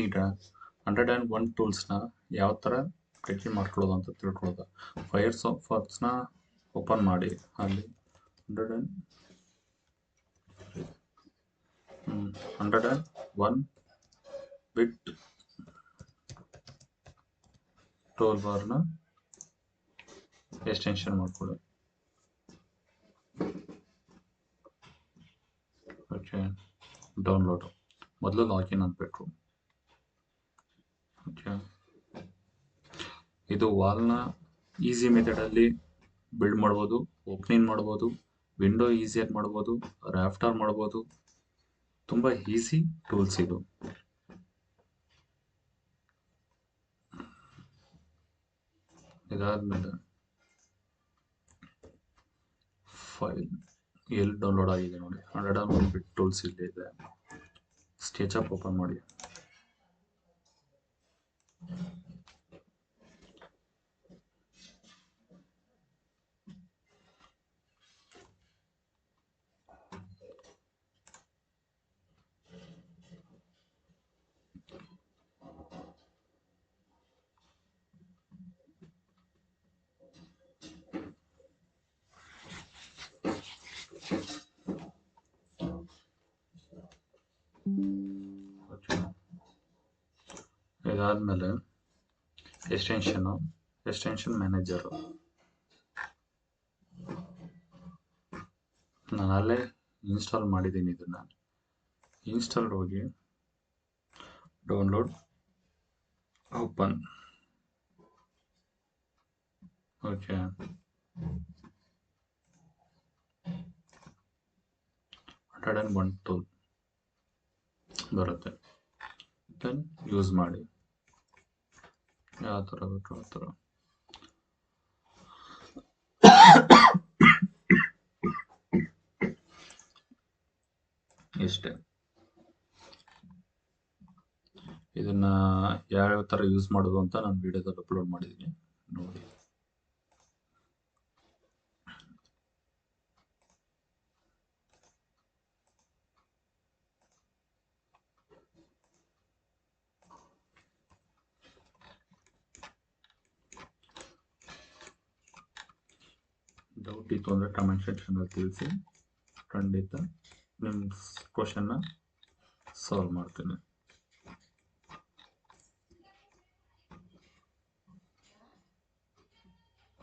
ಈಗ 101 ಟೂಲ್ಸ್ನ ಯಾವ ಥರ ಪ್ರಿಂಟ್ ಮಾಡ್ಕೊಳ್ಳೋದು ಅಂತ ತಿಳ್ಕೊಳ್ಳೋದು. ಫೈರ್ಫಾಕ್ಸ್ನ ಓಪನ್ ಮಾಡಿ ಅಲ್ಲಿ 101 ಬಿಟ್ ಟೂಲ್ ಬಾರ್ನ ಎಕ್ಸ್ಟೆನ್ಷನ್ ಮಾಡ್ಕೊಳ್ಳಿ. ಓಕೆ, ಡೌನ್ಲೋಡ್ ಮೊದಲು ಲಾಗಿನ್ ಆಗಬೇಕು. ಓಕೆ, ಇದು ವಾಲ್ನ ಈಸಿ ಮೆಥಡಲ್ಲಿ ಬಿಲ್ಡ್ ಮಾಡ್ಬೋದು, ಓಪನಿಂಗ್ ಮಾಡ್ಬೋದು, ವಿಂಡೋ ಈಸಿಯಾಗಿ ಮಾಡ್ಬೋದು, ರಾಫ್ಟರ್ ಮಾಡ್ಬೋದು. ತುಂಬ ಈಸಿ ಟೂಲ್ಸ್ ಇದು. ಇದಾದ್ಮೇಲೆ ಫೈಲ್ ಎಲ್ಲಿ ಡೌನ್ಲೋಡ್ ಆಗಿದೆ ನೋಡಿ, 101 ಬಿಟ್ ಟೂಲ್ಸ್ ಇಲ್ಲಿ ಇದೆ. ಸ್ಕೆಚಪ್ ಓಪನ್ ಮಾಡಿ. ಇದಾದ್ಮೇಲೆ ಎಕ್ಸ್ಟೆನ್ಷನ್ ಮ್ಯಾನೇಜರು ನಾನು ಅಲ್ಲೇ ಇನ್ಸ್ಟಾಲ್ ಮಾಡಿದ್ದೀನಿ. ಇದನ್ನು ಇನ್ಸ್ಟಾಲ್ ಹೋಗಿ ಡೌನ್ಲೋಡ್ ಓಪನ್. ಓಕೆ, 101 ಟೂಲ್ ಬರುತ್ತೆ. ದೆನ್ ಯೂಸ್ ಮಾಡಿ, ಯಾವ ಥರ ಬೇಕು ಆ ಥರ. ಇಷ್ಟೇ. ಇದನ್ನ ಯಾವ್ಯಾವ ಥರ ಯೂಸ್ ಮಾಡೋದು ಅಂತ ನಾನು ವಿಡಿಯೋದಲ್ಲಿ ಅಪ್ಲೋಡ್ ಮಾಡಿದ್ದೀನಿ, ನೋಡಿ. ಡೌಟ್ ಇತ್ತು ಅಂದರೆ ಕಮೆಂಟ್ ಸೆಕ್ಷನಲ್ಲಿ ತಿಳಿಸಿ, ಖಂಡಿತ ನಿಮ್ಮ ಕ್ವಶನ್ನ ಸಾಲ್ವ್ ಮಾಡ್ತೀನಿ.